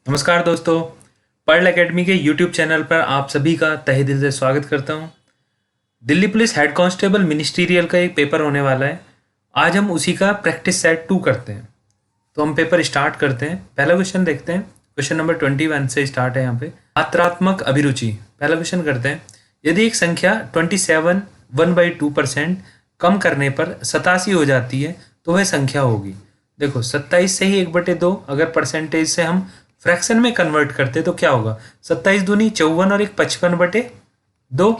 नमस्कार दोस्तों, Pearl Academy के यूट्यूब चैनल पर आप सभी का तहे दिल से स्वागत करता हूं। Delhi police head constable ministerial का एक पेपर होने वाला है। आज हम उसी का प्रैक्टिस सेट 2 करते हैं। तो हम पेपर स्टार्ट करते हैं। पहला क्वेश्चन देखते हैं। क्वेश्चन नंबर 21 से स्टार्ट है। यहाँ पे मात्रात्मक अभिरुचि। पहला क्वेश्चन करते हैं। यदि एक संख्या 27 1/2% कम करने पर 87 हो जाती है तो वह संख्या होगी। देखो 27 से ही 1/2, अगर परसेंटेज से हम फ्रैक्शन में कन्वर्ट करते तो क्या होगा, 27 दूनी 54 और 55/2,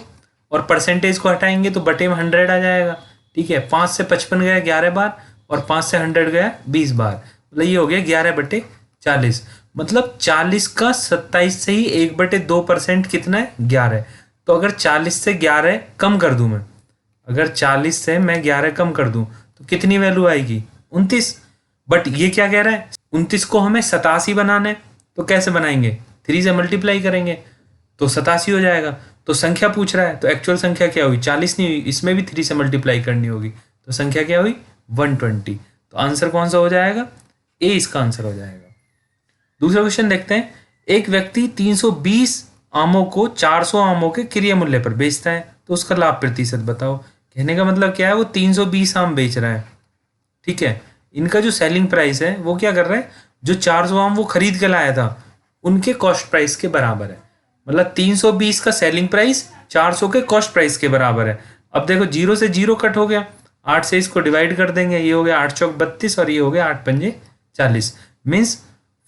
और परसेंटेज को हटाएंगे तो बटे में 100 आ जाएगा। ठीक है, 5 से 55 गया 11 बार और 5 से 100 गया 20 बार, मतलब ये हो गया 11/40। मतलब 40 का 27 से ही 1/2% कितना है, 11। तो अगर 40 से 11 कम कर दूं मैं, अगर 40 से मैं 11 कम कर दूं तो कितनी वैल्यू आएगी, 29। बट ये क्या कह रहा है, 29 को हमें 87 बनाना है। तो कैसे बनाएंगे, 3 से मल्टीप्लाई करेंगे तो 87 हो जाएगा। तो संख्या पूछ रहा है तो एक्चुअल संख्या क्या हुई, 40 नहीं हुई, इसमें भी 3 से मल्टीप्लाई करनी होगी। तो संख्या क्या हुई, 120। तो आंसर कौन सा हो जाएगा, ए इसका आंसर हो जाएगा। दूसरा क्वेश्चन देखते हैं। एक व्यक्ति 320 आमों को 400 आमों के क्रय मूल्य पर बेचता है तो उसका लाभ प्रतिशत बताओ। कहने का मतलब क्या है, वो 320 आम बेच रहा है। ठीक है, इनका जो सेलिंग प्राइस है वो क्या कर रहा है, जो 400 आम वो खरीद के लाया था उनके कॉस्ट प्राइस के बराबर है। मतलब 320 का सेलिंग प्राइस 400 के कॉस्ट प्राइस के बराबर है। अब देखो 0 से 0 कट हो गया, 8 से इसको डिवाइड कर देंगे, ये हो गया 8 चौक 32 और ये हो गया 8 पंजे 40। Means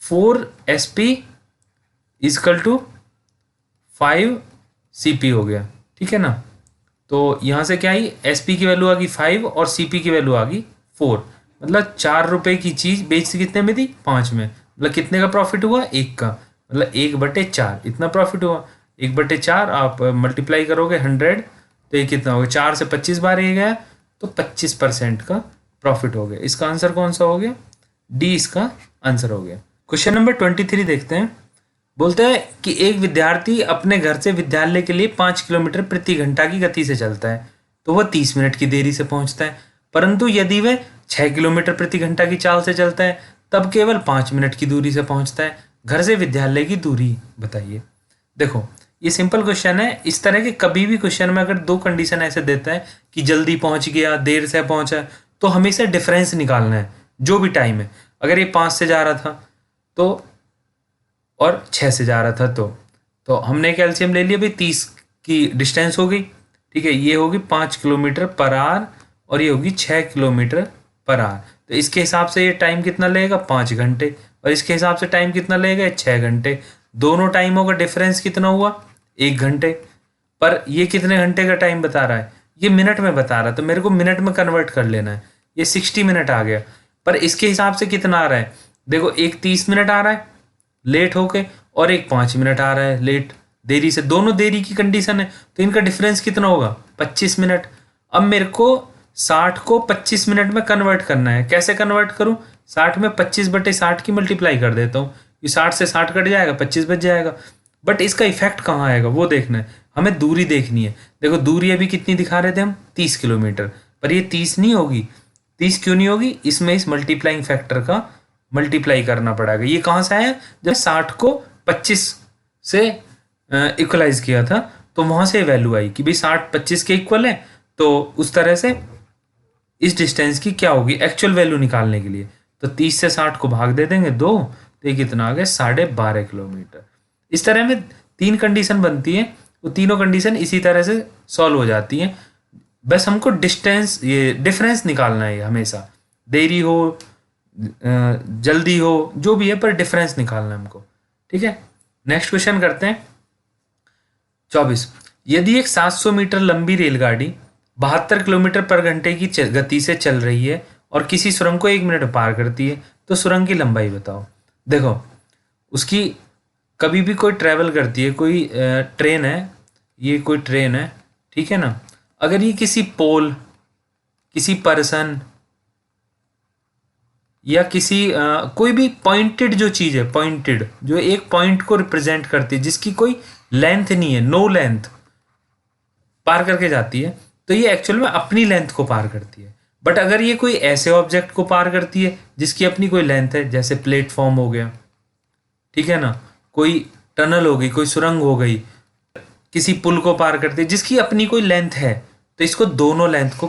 4SP is equal to 5 CP हो गया। ठीक है ना, तो यहाँ से क्या आई, SP की वैल्यू आ गई 5 और CP की वैल्यू आ गई 4। मतलब 4 रुपए की चीज बेच कितने में दी, 5 में। मतलब कितने का प्रॉफिट हुआ, 1 का। मतलब 1/4 इतना प्रॉफिट हुआ। 1/4 आप मल्टीप्लाई करोगे 100 तो ये कितना होगा, 4 से 25 बार ये गया तो 25% का प्रॉफिट हो गया। इसका आंसर कौन सा हो गया, डी इसका आंसर हो गया। क्वेश्चन नंबर 23 देखते हैं। बोलते हैं कि एक विद्यार्थी अपने घर से विद्यालय के लिए 5 किलोमीटर प्रति घंटा की गति से चलता है तो वह 30 मिनट की देरी से पहुंचता है। परंतु यदि वह 6 किलोमीटर प्रति घंटा की चाल से चलता है तब केवल 5 मिनट की दूरी से पहुंचता है। घर से विद्यालय की दूरी बताइए। देखो ये सिंपल क्वेश्चन है। इस तरह के कभी भी क्वेश्चन में अगर 2 कंडीशन ऐसे देता है कि जल्दी पहुंच गया, देर से पहुंचा, तो हमेशा डिफरेंस निकालना है जो भी टाइम है। अगर ये 5 से जा रहा था तो और 6 से जा रहा था तो हमने कैल्शियम ले लिया भाई, 30 की डिस्टेंस हो गई। ठीक है, ये होगी 5 किलोमीटर पर आवर और ये होगी 6 किलोमीटर पर आवर। तो इसके हिसाब से ये टाइम कितना लगेगा, 5 घंटे, और इसके हिसाब से टाइम कितना लगेगा, 6 घंटे। दोनों टाइमों का डिफरेंस कितना हुआ, 1 घंटे। पर ये कितने घंटे का टाइम बता रहा है, ये मिनट में बता रहा है, तो मेरे को मिनट में कन्वर्ट कर लेना है। ये 60 मिनट आ गया। पर इसके हिसाब से कितना आ रहा है, देखो एक 30 मिनट आ रहा है लेट होके और एक 5 मिनट आ रहा है लेट, देरी से। दोनों देरी की कंडीशन है तो इनका डिफरेंस कितना होगा, 25 मिनट। अब मेरे को 60 को 25 मिनट में कन्वर्ट करना है। कैसे कन्वर्ट करूं, 60 में 25/60 की मल्टीप्लाई कर देता हूँ। ये 60 से 60 कट जाएगा, 25 बच जाएगा। बट इसका इफेक्ट कहाँ आएगा वो देखना है, हमें दूरी देखनी है। देखो दूरी अभी कितनी दिखा रहे थे हम, 30 किलोमीटर, पर ये 30 नहीं होगी। 30 क्यों नहीं होगी, इसमें इस मल्टीप्लाइंग फैक्टर का मल्टीप्लाई करना पड़ेगा। ये कहाँ से आया, जब 60 को 25 से इक्वलाइज किया था तो वहां से वैल्यू आई कि भाई 60 25 के इक्वल है। तो उस तरह से इस डिस्टेंस की क्या होगी एक्चुअल वैल्यू निकालने के लिए, तो 30 से 60 को भाग दे देंगे 2, तो ये कितना आ गया, 12.5 किलोमीटर। इस तरह में 3 कंडीशन बनती है, वो तीनों कंडीशन इसी तरह से सॉल्व हो जाती हैं। बस हमको डिस्टेंस, ये डिफरेंस निकालना है हमेशा, देरी हो जल्दी हो जो भी है, पर डिफरेंस निकालना है हमको। ठीक है, नेक्स्ट क्वेश्चन करते हैं। 24, यदि एक 700 मीटर लंबी रेलगाड़ी 72 किलोमीटर पर घंटे की गति से चल रही है और किसी सुरंग को 1 मिनट में पार करती है तो सुरंग की लंबाई बताओ। देखो उसकी कभी भी कोई ट्रैवल करती है, कोई ट्रेन है, ये कोई ट्रेन है, ठीक है ना। अगर ये किसी पोल, किसी पर्सन या किसी कोई भी पॉइंटेड जो चीज है, पॉइंटेड जो एक पॉइंट को रिप्रेजेंट करती है, जिसकी कोई लेंथ नहीं है, नो लेंथ, पार करके जाती है, तो ये एक्चुअल में अपनी लेंथ को पार करती है। बट अगर ये कोई ऐसे ऑब्जेक्ट को पार करती है जिसकी अपनी कोई लेंथ है, जैसे प्लेटफॉर्म हो गया, ठीक है ना, कोई टनल हो गई, कोई सुरंग हो गई, किसी पुल को पार करते जिसकी अपनी कोई लेंथ है, तो इसको दोनों लेंथ को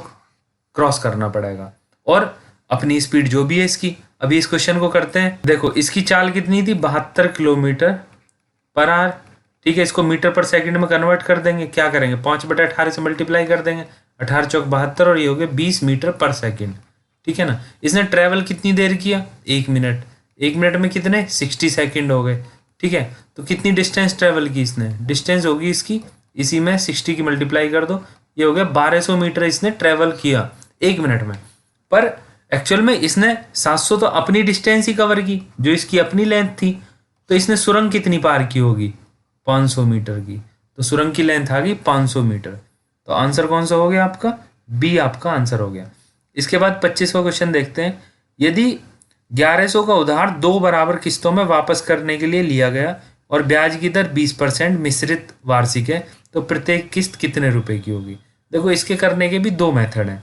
क्रॉस करना पड़ेगा और अपनी स्पीड जो भी है इसकी। अभी इस क्वेश्चन को करते हैं। देखो इसकी चाल कितनी थी, 72 किलोमीटर पर आवर। ठीक है, इसको मीटर पर सेकंड में कन्वर्ट कर देंगे। क्या करेंगे, 5/18 से मल्टीप्लाई कर देंगे, 18 चौक 72 और ये हो गया 20 मीटर पर सेकंड। ठीक है ना, इसने ट्रेवल कितनी देर किया, 1 मिनट। 1 मिनट में कितने, 60 सेकंड हो गए। ठीक है, तो कितनी डिस्टेंस ट्रेवल की इसने, डिस्टेंस होगी इसकी, इसी में 60 की मल्टीप्लाई कर दो, ये हो गया 1200 मीटर इसने ट्रेवल किया 1 मिनट में। पर एक्चुअल में इसने 700 तो अपनी डिस्टेंस ही कवर की, जो इसकी अपनी लेंथ थी। तो इसने सुरंग कितनी पार की होगी, 500 मीटर की। तो सुरंग की लेंथ आ गई 500 मीटर। तो आंसर कौन सा हो गया आपका, बी आपका आंसर हो गया। इसके बाद 25वां क्वेश्चन देखते हैं। यदि 1100 का उधार 2 बराबर किस्तों में वापस करने के लिए लिया गया और ब्याज की दर 20% मिश्रित वार्षिक है, तो प्रत्येक किस्त कितने रुपए की होगी। देखो इसके करने के भी 2 मेथड हैं।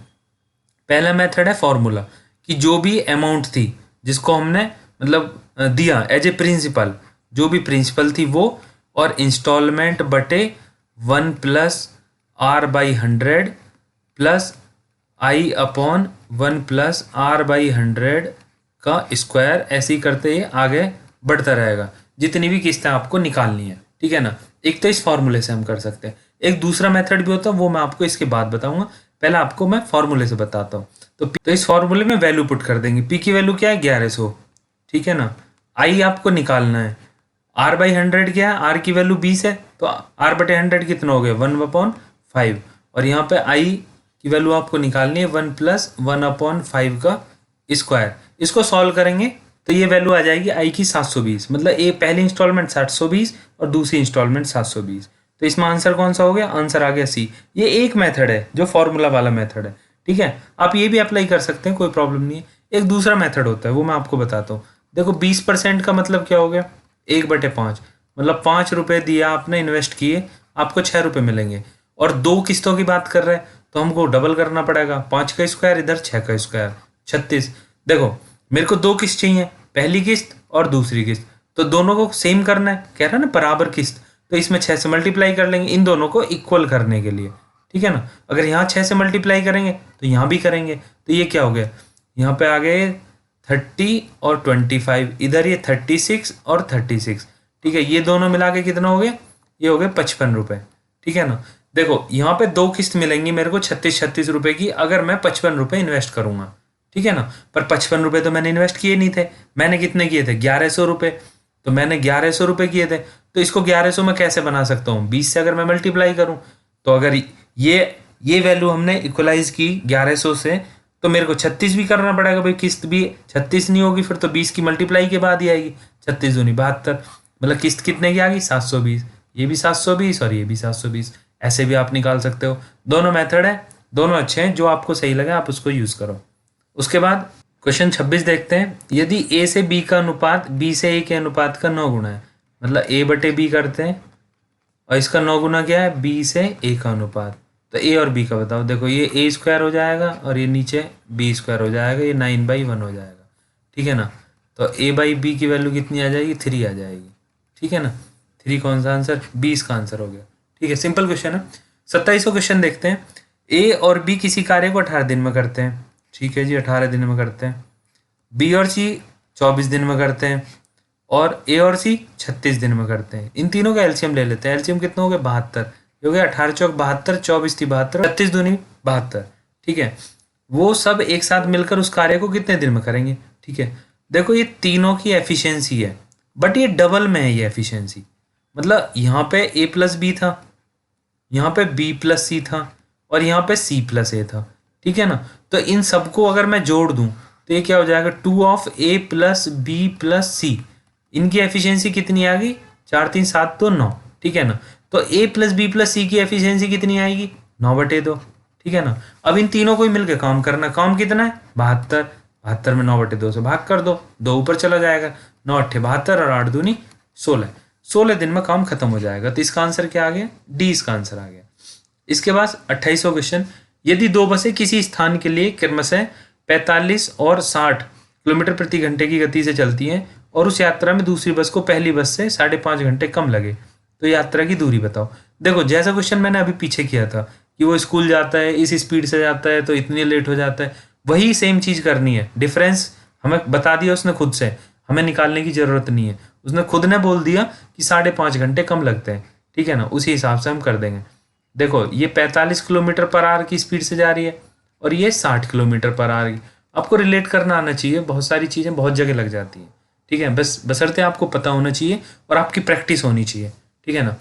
पहला मेथड है फॉर्मूला, कि जो भी अमाउंट थी जिसको हमने मतलब दिया एज ए प्रिंसिपल, जो भी प्रिंसिपल थी वो, और इंस्टॉलमेंट बटे 1 plus R/100 plus I/1 plus R/100 का स्क्वायर, ऐसे ही करते ही आगे बढ़ता रहेगा जितनी भी किस्तें आपको निकालनी है। ठीक है ना, एक तो इस फॉर्मूले से हम कर सकते हैं, एक दूसरा मेथड भी होता है, वो मैं आपको इसके बाद बताऊंगा। पहले आपको मैं फॉर्मूले से बताता हूँ। तो इस फॉर्मूले में वैल्यू पुट कर देंगे। पी की वैल्यू क्या है, 1100। ठीक है ना, आई आपको निकालना है, R/100 क्या है, आर की वैल्यू 20 है, तो R/100 कितना हो गया, 1/5। और यहाँ पे आई की वैल्यू आपको निकालनी है 1 प्लस 1/5 का स्क्वायर। इसको सॉल्व करेंगे तो ये वैल्यू आ जाएगी आई की 720, मतलब ये पहली इंस्टॉलमेंट 720 और दूसरी इंस्टॉलमेंट 720। तो इसमें आंसर कौन सा हो गया, आंसर आ गया सी। ये एक मेथड है जो फॉर्मूला वाला मेथड है। ठीक है, आप ये भी अप्लाई कर सकते हैं, कोई प्रॉब्लम नहीं है। एक दूसरा मेथड होता है, वो मैं आपको बताता हूँ। देखो 20% का मतलब क्या हो गया, 1/5, मतलब 5 रुपये दिया आपने, इन्वेस्ट किए, आपको 6 रुपये मिलेंगे। और 2 किस्तों की बात कर रहे हैं तो हमको डबल करना पड़ेगा, 5 का स्क्वायर इधर 6 का स्क्वायर, 36। देखो मेरे को 2 किस्त चाहिए, पहली किस्त और दूसरी किस्त, तो दोनों को सेम करना है, कह रहा है ना बराबर किस्त, तो इसमें 6 से मल्टीप्लाई कर लेंगे इन दोनों को इक्वल करने के लिए। ठीक है ना, अगर यहाँ 6 से मल्टीप्लाई करेंगे तो यहाँ भी करेंगे, तो ये क्या हो गया, यहाँ पे आ गए 30 और 25, इधर ये 36 और 36। ठीक है, ये दोनों मिला के कितना हो गया, ये हो गए 55 रुपये। ठीक है ना, देखो यहाँ पे 2 किस्त मिलेंगी मेरे को 36 रुपये की, अगर मैं 55 रुपये इन्वेस्ट करूंगा। ठीक है ना, पर 55 रुपये तो मैंने इन्वेस्ट किए नहीं थे, मैंने कितने किए थे, 1100 रुपये। तो मैंने 1100 रुपये किए थे, तो इसको 1100 में कैसे बना सकता हूँ, 20 से अगर मैं मल्टीप्लाई करूँ, तो अगर ये वैल्यू हमने इक्वलाइज की 1100 से, तो मेरे को 36 भी करना पड़ेगा भाई, किस्त भी 36 नहीं होगी फिर तो 20 की मल्टीप्लाई के बाद ही आएगी, 36 दूनी 72, मतलब किस्त कितने की आ गई, 720। ये भी 720 और ये भी 720, ऐसे भी आप निकाल सकते हो। दोनों मेथड है, दोनों अच्छे हैं, जो आपको सही लगे आप उसको यूज करो। उसके बाद क्वेश्चन 26 देखते हैं। यदि ए से बी का अनुपात बी से ए के अनुपात का 9 गुना है, मतलब A/B करते हैं और इसका 9 गुना क्या है, बी से ए का अनुपात, तो ए और बी का बताओ। देखो ये ए स्क्वायर हो जाएगा और ये नीचे बी स्क्वायर हो जाएगा, ये 9/1 हो जाएगा। ठीक है ना, तो A/B की वैल्यू कितनी आ जाएगी, 3 आ जाएगी। ठीक है ना, 3 कौन सा आंसर, बी इसका आंसर हो गया। ठीक है, सिंपल क्वेश्चन है। 27वां क्वेश्चन देखते हैं। ए और बी किसी कार्य को 18 दिन में करते हैं। ठीक है जी, 18 दिन में करते हैं। बी और सी 24 दिन में करते हैं, और ए और सी 36 दिन में करते हैं। इन तीनों का एलसीएम ले लेते हैं। एलसीएम कितना हो गया, 72, हो गया 18 चौक 72, 24 थी 72, 36 दूनी 72। ठीक है, वो सब एक साथ मिलकर उस कार्य को कितने दिन में करेंगे। ठीक है, देखो ये तीनों की एफिशिएंसी है, बट ये डबल में है ये एफिशिएंसी, मतलब यहाँ पे ए प्लस बी था, यहाँ पे बी प्लस सी था, और यहाँ पे सी प्लस ए था। ठीक है ना, तो इन सबको अगर मैं जोड़ दूं तो ये क्या हो जाएगा, 2 of A plus B plus C. इनकी एफिशिएंसी कितनी आ गई, 4 3 7 तो 9। ठीक है ना, तो ए प्लस बी प्लस सी की एफिशिएंसी कितनी आएगी, 9/2। ठीक है ना, अब इन तीनों को ही मिलकर काम करना, काम कितना है, 72। 72 में 9/2 से भाग कर दो, 2 ऊपर चला जाएगा, 9 8 72 और 8 दूनी 16। 16 दिन में काम खत्म हो जाएगा। तो इसका आंसर क्या आ गया, डी इसका आंसर आ गया। इसके बाद 28वां क्वेश्चन। यदि 2 बसें किसी स्थान के लिए क्रमशः 45 और 60 किलोमीटर प्रति घंटे की गति से चलती हैं और उस यात्रा में दूसरी बस को पहली बस से 5.5 घंटे कम लगे तो यात्रा की दूरी बताओ। देखो जैसा क्वेश्चन मैंने अभी पीछे किया था कि वो स्कूल जाता है इस स्पीड से जाता है तो इतनी लेट हो जाता है, वही सेम चीज़ करनी है। डिफरेंस हमें बता दिया उसने खुद से, हमें निकालने की ज़रूरत नहीं है। उसने खुद ने बोल दिया कि 5.5 घंटे कम लगते हैं, ठीक है ना, उसी हिसाब से हम कर देंगे। देखो ये 45 किलोमीटर पर आवर की स्पीड से जा रही है और ये 60 किलोमीटर पर आवर की। आपको रिलेट करना आना चाहिए, बहुत सारी चीज़ें बहुत जगह लग जाती हैं, ठीक है, बस बशर्ते आपको पता होना चाहिए और आपकी प्रैक्टिस होनी चाहिए, ठीक है ना।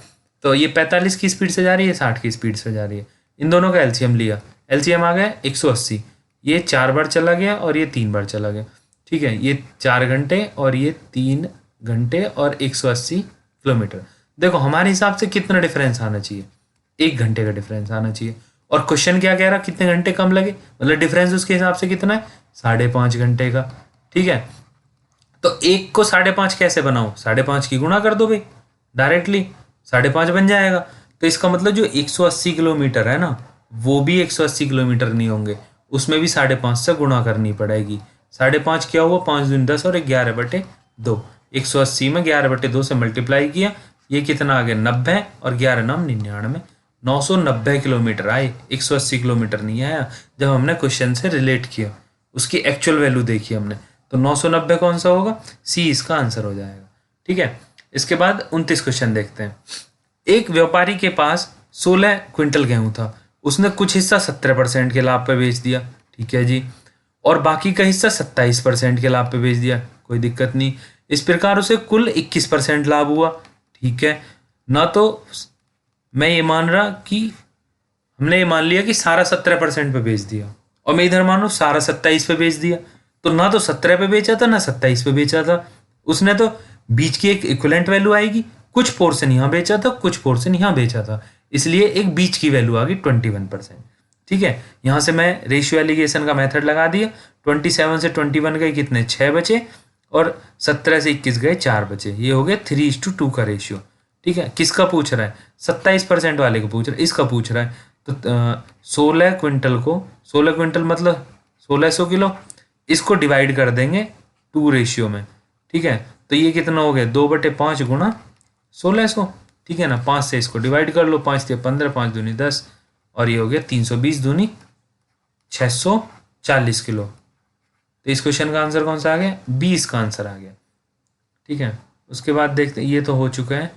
तो ये 45 की स्पीड से जा रही है, 60 की स्पीड से जा रही है। इन दोनों का एलसीएम लिया, एलसीएम आ गया 180। ये 4 बार चला गया और ये 3 बार चला गया, ठीक है। ये 4 घंटे और ये 3 घंटे और 180 किलोमीटर। देखो हमारे हिसाब से कितना डिफरेंस आना चाहिए, 1 घंटे का डिफरेंस आना चाहिए। और क्वेश्चन क्या कह रहा, कितने घंटे कम लगे, मतलब डिफरेंस उसके हिसाब से कितना है, 5.5 घंटे का, ठीक है। तो 1 को 5.5 कैसे बनाओ, 5.5 की गुणा कर दो भाई, डायरेक्टली 5.5 बन जाएगा। तो इसका मतलब जो 180 किलोमीटर है ना, वो भी 180 किलोमीटर नहीं होंगे, उसमें भी 5.5 से गुणा करनी पड़ेगी। 5.5 क्या हुआ, 5 दूनी 10 और 11/2। 180 में 11/2 से मल्टीप्लाई किया, ये कितना आ गया 90 और 11 नाम 99, 990 किलोमीटर आए, 180 किलोमीटर नहीं आया। जब हमने क्वेश्चन से रिलेट किया, उसकी एक्चुअल वैल्यू देखी हमने, तो 990 कौन सा होगा, सी इसका आंसर हो जाएगा, ठीक है। इसके बाद 29 क्वेश्चन देखते हैं। एक व्यापारी के पास 16 क्विंटल गेहूं था, उसने कुछ हिस्सा 17% के लाभ पे बेच दिया, ठीक है जी, और बाकी का हिस्सा 27% के लाभ पे बेच दिया, कोई दिक्कत नहीं। इस प्रकार उसे कुल 21% लाभ हुआ, ठीक है ना। तो मैं ये मान रहा कि हमने ये मान लिया कि सारा 17% पे बेच दिया और मैं इधर मानो सारा 27 पे बेच दिया, तो ना तो 17 पे बेचा था ना 27 पे बेचा था। उसने तो बीच की एक इक्विवेलेंट वैल्यू आएगी, कुछ पोर्शन यहाँ बेचा था कुछ पोर्शन यहाँ बेचा था, इसलिए एक बीच की वैल्यू आ गई 21%, ठीक है। यहाँ से मैं रेशियो एलिगेशन का मेथड लगा दिया। 27 से 21 गए कितने, 6 बचे, और 17 से 21 गए 4 बचे, ये हो गया 3:2 का रेशियो, ठीक है। किसका पूछ रहा है, 27% वाले को पूछ रहा है, इसका पूछ रहा है। तो 16 क्विंटल को, 16 क्विंटल मतलब 1600 किलो, इसको डिवाइड कर देंगे 2 रेशियो में, ठीक है। तो ये कितना हो गया 2/5 गुणा 1600, ठीक है ना। 5 से इसको डिवाइड कर लो, 5 से 15, 5 दूनी 10, और ये हो गया 320 दूनी 640 किलो। तो इस क्वेश्चन का आंसर कौन सा आ गया, 20 का आंसर आ गया, ठीक है। उसके बाद देखते हैं, ये तो हो चुका है।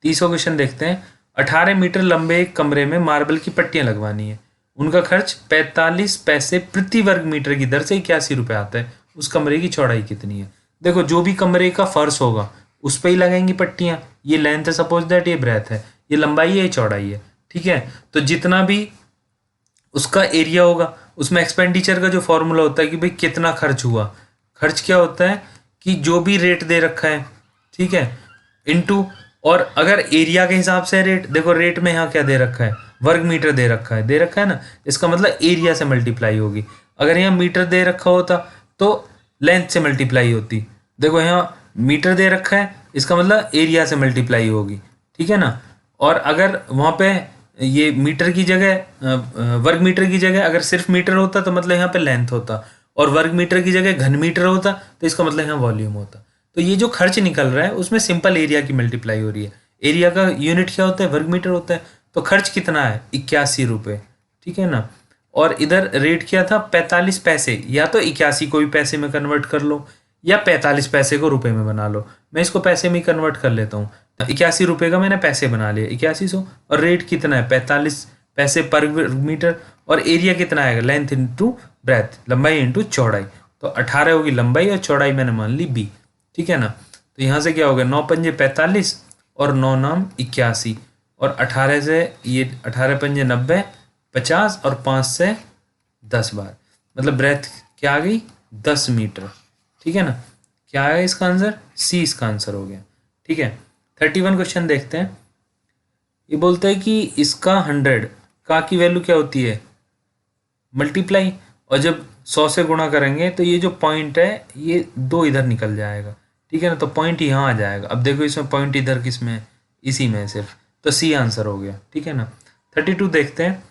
30वां क्वेश्चन देखते हैं। 18 मीटर लंबे एक कमरे में मार्बल की पट्टियां लगवानी है, उनका खर्च 45 पैसे प्रति वर्ग मीटर की दर से 81 रुपये आता है, उस कमरे की चौड़ाई कितनी है। देखो जो भी कमरे का फर्श होगा उस पर ही लगाएंगी पट्टियां, ये लेंथ है सपोज दैट, ये ब्रेथ है, ये लंबाई है, ये चौड़ाई है, ठीक है। तो जितना भी उसका एरिया होगा उसमें एक्सपेंडिचर का जो फॉर्मूला होता है कि भाई कितना खर्च हुआ, खर्च क्या होता है कि जो भी रेट दे रखा है, ठीक है, इनटू, और अगर एरिया के हिसाब से रेट, देखो रेट में यहाँ क्या दे रखा है, वर्ग मीटर दे रखा है, दे रखा है ना, इसका मतलब एरिया से मल्टीप्लाई होगी। अगर यहाँ मीटर दे रखा होता तो लेंथ से मल्टीप्लाई होती। देखो यहाँ मीटर दे रखा है, इसका मतलब एरिया से मल्टीप्लाई होगी, ठीक है ना। और अगर वहाँ पे ये मीटर की जगह वर्ग मीटर की जगह अगर सिर्फ मीटर होता तो मतलब यहाँ पे लेंथ होता, और वर्ग मीटर की जगह घन मीटर होता तो इसका मतलब यहाँ वॉल्यूम होता। तो ये जो खर्च निकल रहा है उसमें सिंपल एरिया की मल्टीप्लाई हो रही है। एरिया का यूनिट क्या होता है, वर्ग मीटर होता है। तो खर्च कितना है 81 रुपये, ठीक है ना। और इधर रेट क्या था 45 पैसे, या तो 81 को भी पैसे में कन्वर्ट कर लो या 45 पैसे को रुपए में बना लो। मैं इसको पैसे में कन्वर्ट कर लेता हूँ। 81 रुपये का मैंने पैसे बना लिया 8100, और रेट कितना है 45 पैसे पर मीटर, और एरिया कितना आएगा लेंथ इंटू ब्रेथ, लंबाई इंटू चौड़ाई। तो 18 होगी लंबाई और चौड़ाई मैंने मान ली बी, ठीक है ना। तो यहाँ से क्या हो गया 9 पंजे 45 और 9 नाम 81, और 18 से ये 18 पंजे 90, 50 और 5 से 10 बार, मतलब ब्रेथ क्या आ गई 10 मीटर, ठीक है ना। क्या आया इसका आंसर, सी इसका आंसर हो गया, ठीक है। 31 क्वेश्चन देखते हैं। ये बोलता है कि इसका 100 का की वैल्यू क्या होती है मल्टीप्लाई, और जब 100 से गुणा करेंगे तो ये जो पॉइंट है ये 2 इधर निकल जाएगा, ठीक है ना। तो पॉइंट यहाँ आ जाएगा। अब देखो इसमें पॉइंट इधर किस में है, इसी में सिर्फ, तो सी आंसर हो गया, ठीक है ना। 32 देखते हैं।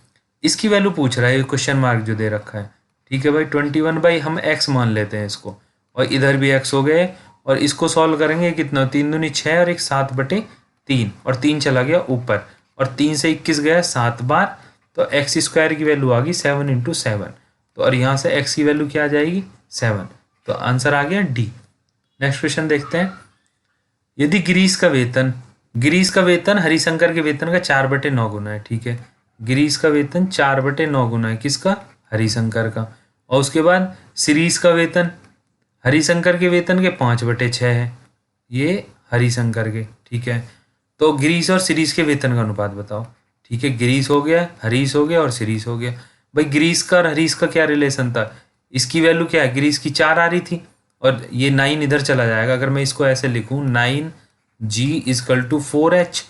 इसकी वैल्यू पूछ रहा है, क्वेश्चन मार्क जो दे रखा है, ठीक है भाई। 21 बाई हम एक्स मान लेते हैं इसको, और इधर भी एक्स हो गए और इसको सॉल्व करेंगे कितना, 3 दूनी 6 और एक 7/3 और 3 चला गया ऊपर और 3 से 21 गया 7 बार, तो एक्स स्क्वायर की वैल्यू आ गई 7 × 7। तो और यहाँ से एक्स की वैल्यू क्या आ जाएगी 7, तो आंसर आ गया डी। नेक्स्ट क्वेश्चन देखते हैं। यदि गिरीश का वेतन हरिशंकर के वेतन का 4/9 गुना है, ठीक है, गिरीश का वेतन 4/9 गुना है किसका, हरिशंकर का। और उसके बाद शिरीष का वेतन हरिशंकर के वेतन के 5/6 है, ये हरिशंकर के, ठीक है। तो गिरीश और शिरीष के वेतन का अनुपात बताओ, ठीक है। गिरीश हो गया, हरीश हो गया और शिरीष हो गया। भाई गिरीश का और हरीश का क्या रिलेशन था, इसकी वैल्यू क्या है, गिरीश की 4 आ रही थी और ये 9 इधर चला जाएगा। अगर मैं इसको ऐसे लिखूँ 9g = 4h,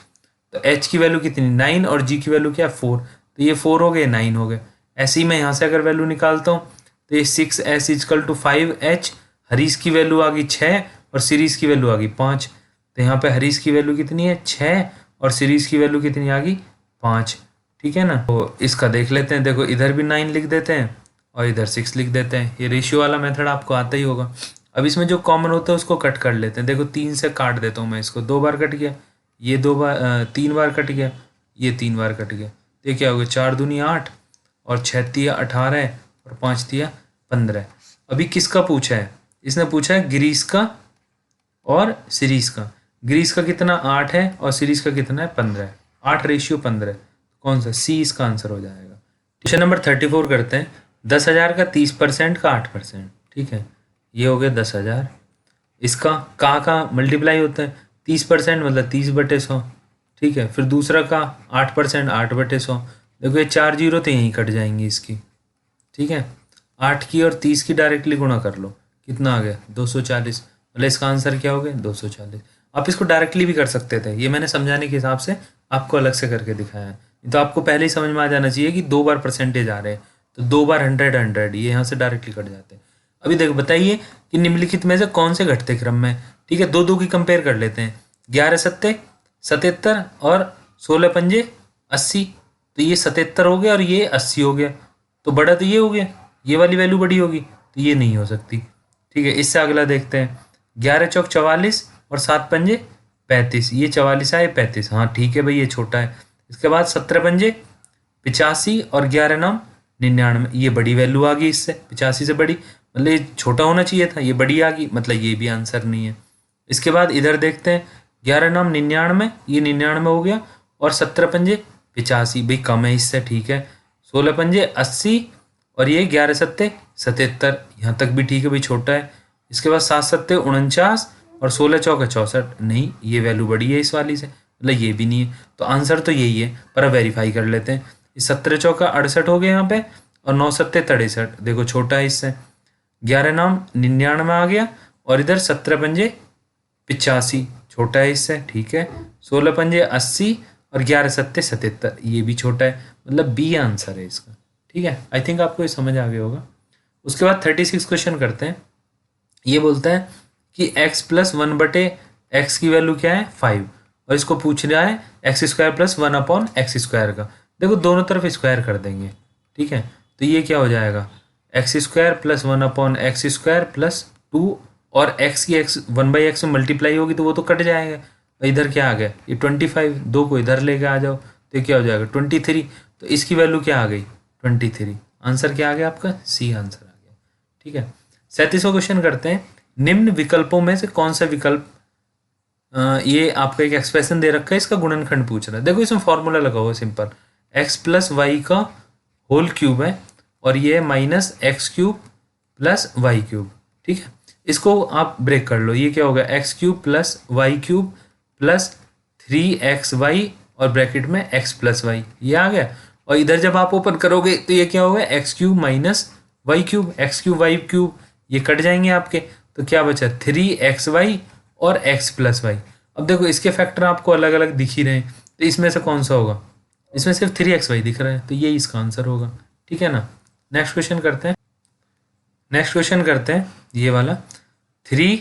तो h की वैल्यू कितनी 9 और g की वैल्यू क्या 4, तो ये 4 हो गए 9 हो गए। ऐसे ही मैं यहाँ से अगर वैल्यू निकालता हूँ तो ये 6s = 5h, हरीश की वैल्यू आ गई 6 और शिरीष की वैल्यू आ गई 5। तो यहाँ पे हरीश की वैल्यू कितनी है 6 और शिरीष की वैल्यू कितनी आ गई 5, ठीक है ना। तो इसका देख लेते हैं, देखो इधर भी 9 लिख देते हैं और इधर 6 लिख देते हैं। ये रेशियो वाला मेथड आपको आता ही होगा। अब इसमें जो कॉमन होता है उसको कट कर लेते हैं। देखो 3 से काट देता हूँ मैं इसको, 2 बार कट गया, ये 3 बार कट गया, ये 3 बार कट गया। तो ये क्या हो गया 4 दूनी 8 और 6 तिया 18 और 5 तिया 15। अभी किसका पूछा है, इसने पूछा है गिरीश का और शिरीष का। गिरीश का कितना 8 है और शिरीष का कितना है 15 है, 8:15। कौन सा, सी इसका आंसर हो जाएगा। क्वेश्चन नंबर 34 करते हैं। 10,000 का 30% का 8%, ठीक है, ये हो गया 10,000। इसका का मल्टीप्लाई होता है 30% मतलब 30/100, ठीक है। फिर दूसरा का 8% 8/100। देखो ये 4 जीरो तो यहीं कट जाएंगी इसकी, ठीक है। 8 की और 30 की डायरेक्टली गुणा कर लो, कितना आ गया 240, मतलब इसका आंसर क्या हो गया 240। आप इसको डायरेक्टली भी कर सकते थे, ये मैंने समझाने के हिसाब से आपको अलग से करके दिखाया है। तो आपको पहले ही समझ में आ जाना चाहिए कि 2 बार परसेंटेज आ रहे हैं, तो 2 बार 100 ये यहाँ से डायरेक्टली कट जाते हैं। अभी देखो बताइए कि निम्नलिखित में से कौन से घटते क्रम में, ठीक है, 2 की कंपेयर कर लेते हैं। 11 सत्ते 77 और 16 पंजे 80, तो ये 77 हो गया और ये 80 हो गया, तो बड़ा तो ये हो गया, ये वाली वैल्यू बड़ी होगी, तो ये नहीं हो सकती, ठीक है। इससे अगला देखते हैं। 11 चौक 44 और 7 पंजे 35, ये 44 आए 35, हाँ ठीक है भाई ये छोटा है। इसके बाद 17 पंजे 85 और 11 9 99, ये बड़ी वैल्यू आ गई, इससे 85 से बड़ी, मतलब ये छोटा होना चाहिए था, ये बड़ी आ गई, मतलब ये भी आंसर नहीं है। इसके बाद इधर देखते हैं 11 9 99, ये 99 हो गया और 17 पंजे 85, भाई कम है इससे, ठीक है। 16 पंजे 80 और ये 11 सत्ते 77, यहाँ तक भी ठीक है भाई छोटा है। इसके बाद 7 सत्ते 49 और 16 चौके 64, नहीं ये वैल्यू बड़ी है इस वाली से, मतलब ये भी नहीं है, तो आंसर तो यही है। पर अब वेरीफाई कर लेते हैं। 17 चौका 68 हो गया यहाँ पे और 9 सत्ते 63, देखो छोटा है इससे। 11 नाम 99 आ गया और इधर 17 पंजे 85, छोटा है इससे, ठीक है। 16 पंजे 80 और 11 सत्ते 77, ये भी छोटा है, मतलब बी आंसर है इसका, ठीक है। आई थिंक आपको ये समझ आ गया होगा। उसके बाद 36 क्वेश्चन करते हैं। ये बोलता है कि x + 1/x की वैल्यू क्या है 5 और इसको पूछ रहा है x² + 1/x² का। देखो दोनों तरफ स्क्वायर कर देंगे, ठीक है, तो ये क्या हो जाएगा x² + 1/x² + 2 और x की 1/x में मल्टीप्लाई होगी तो वो तो कट जाएगा। इधर क्या आ गया ये 25, 2 को इधर लेके आ जाओ तो क्या हो जाएगा 23, तो इसकी वैल्यू क्या आ गई 23। आंसर क्या आ गया आपका सी आंसर आ गया, ठीक है। 37वां क्वेश्चन करते हैं। निम्न विकल्पों में से कौन सा विकल्प, ये आपको एक एक्सप्रेशन दे रखा है, इसका गुणनखंड पूछ रहा है। देखो इसमें फॉर्मूला लगा हुआ सिंपल, x + y का होल क्यूब है और ये -x³ + y³, ठीक है। इसको आप ब्रेक कर लो, ये क्या होगा x³ + y³ + 3xy और ब्रैकेट में x + y, ये आ गया। और इधर जब आप ओपन करोगे तो ये क्या होगा x³ - y³, x³ y³ ये कट जाएंगे आपके, तो क्या बचा 3xy और x + y। अब देखो इसके फैक्टर आपको अलग अलग दिख ही रहे हैं, तो इसमें से कौन सा होगा, इसमें सिर्फ 3xy दिख रहा है, तो ये इसका आंसर होगा, ठीक है ना। नेक्स्ट क्वेश्चन करते हैं ये वाला। 3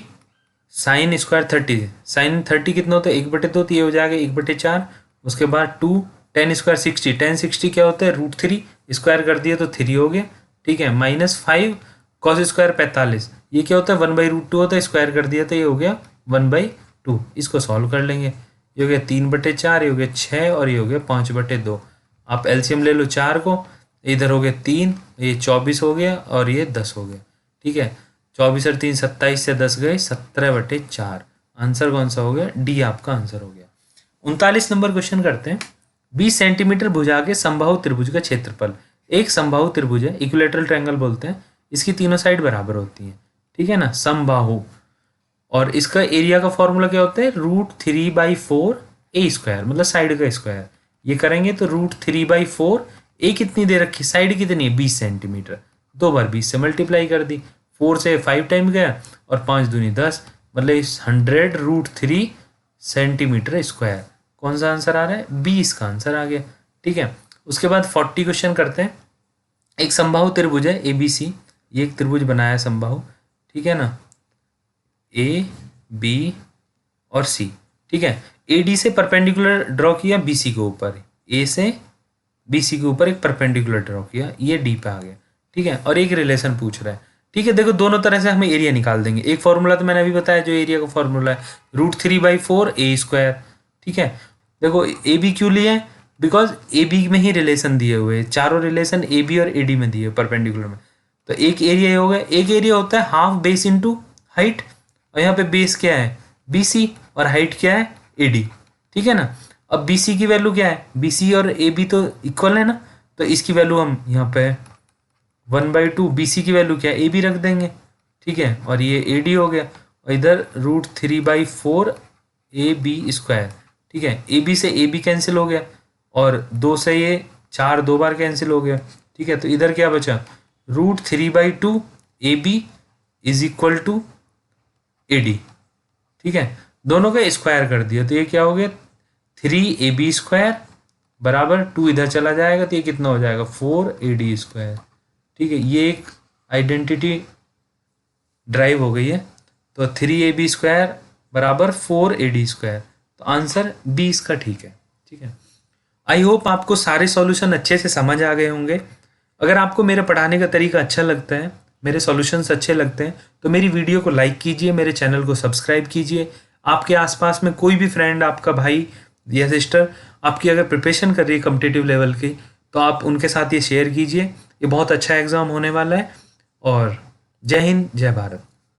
sin² 30, sin 30 कितना होता है 1/2, तो ये हो जाएगा 1/4। उसके बाद 2 tan² 60, tan 60 क्या होता है √3, स्क्वायर कर दिया तो 3 हो गया, ठीक है। -5 cos² 45, ये क्या होता है 1/√2 होता है, स्क्वायर कर दिया तो ये हो गया 1/2। इसको सॉल्व कर लेंगे, ये हो गया 3/4, ये हो गया 6 और ये हो गया 5/2। आप एलसीएम ले लो 4 को, इधर हो गया 3, ये 24 हो गया और ये 10 हो गया। ठीक है, 24 और 3 27 से 10 गए 17/4। आंसर कौन सा हो गया? डी आपका आंसर हो गया। 39 नंबर क्वेश्चन करते हैं। 20 सेंटीमीटर भुजा के समबाहु त्रिभुज का क्षेत्रफल, एक समबाहु त्रिभुज है, इक्विलेटरल ट्रायंगल बोलते हैं, इसकी तीनों साइड बराबर होती हैं। ठीक है ना, समबाहु। और इसका एरिया का फॉर्मूला क्या होता है? √3/4 A², मतलब साइड का स्क्वायर। ये करेंगे तो √3/4, ए कितनी दे रखी, साइड कितनी है 20 सेंटीमीटर, 2 बार 20 से मल्टीप्लाई कर दी, 4 से 5 टाइम गया और 5 दूनी 10, मतलब 100√3 सेंटीमीटर स्क्वायर। कौन सा आंसर आ रहा है? 20 का आंसर आ गया। ठीक है, उसके बाद 40 क्वेश्चन करते हैं। एक समबाहु त्रिभुज है ABC, ये एक त्रिभुज बनाया है समबाहु। ठीक है ना, A, B और C। ठीक है, AD से परपेंडिकुलर ड्रॉ किया BC के ऊपर, A से BC के ऊपर एक परपेंडिकुलर ड्रॉ किया, ये D पे आ गया। ठीक है, और एक रिलेशन पूछ रहा है। ठीक है, देखो दोनों तरह से हमें एरिया निकाल देंगे। एक फॉर्मूला तो मैंने अभी बताया जो एरिया का फॉर्मूला है, √3/4 A²। ठीक है, देखो AB क्यों लिए हैं? बिकॉज AB में ही रिलेशन दिए हुए हैं, चारों रिलेशन AB और AD में दिए परपेंडिकुलर में। तो एक एरिया ये हो गया, एक एरिया होता है हाफ बेस इंटू हाइट, और यहाँ पे बेस क्या है BC और हाइट क्या है AD। ठीक है ना, अब BC की वैल्यू क्या है? BC और AB तो इक्वल है ना, तो इसकी वैल्यू हम यहाँ पे 1/2, BC की वैल्यू क्या है AB रख देंगे। ठीक है, और ये AD हो गया, और इधर √3/4 AB²। ठीक है, AB से AB कैंसिल हो गया, और 2 से ये 4 2 बार कैंसिल हो गया। ठीक है, तो इधर क्या बचा? √3/2 AB = AD। ठीक है, दोनों का स्क्वायर कर दिया तो ये क्या हो गया? 3AB² बराबर 2 इधर चला जाएगा तो ये कितना हो जाएगा? 4AD²। ठीक है, ये एक आइडेंटिटी ड्राइव हो गई है। तो 3AB² बराबर 4AD², तो आंसर 20 का ठीक है। ठीक है, आई होप आपको सारे सॉल्यूशन अच्छे से समझ आ गए होंगे। अगर आपको मेरे पढ़ाने का तरीका अच्छा लगता है, मेरे सॉल्यूशंस अच्छे लगते हैं, तो मेरी वीडियो को लाइक कीजिए, मेरे चैनल को सब्सक्राइब कीजिए। आपके आसपास में कोई भी फ्रेंड, आपका भाई या सिस्टर आपकी अगर प्रिपरेशन कर रही है कॉम्पिटिटिव लेवल की, तो आप उनके साथ ये शेयर कीजिए। ये बहुत अच्छा एग्ज़ाम होने वाला है। और जय हिंद, जय भारत।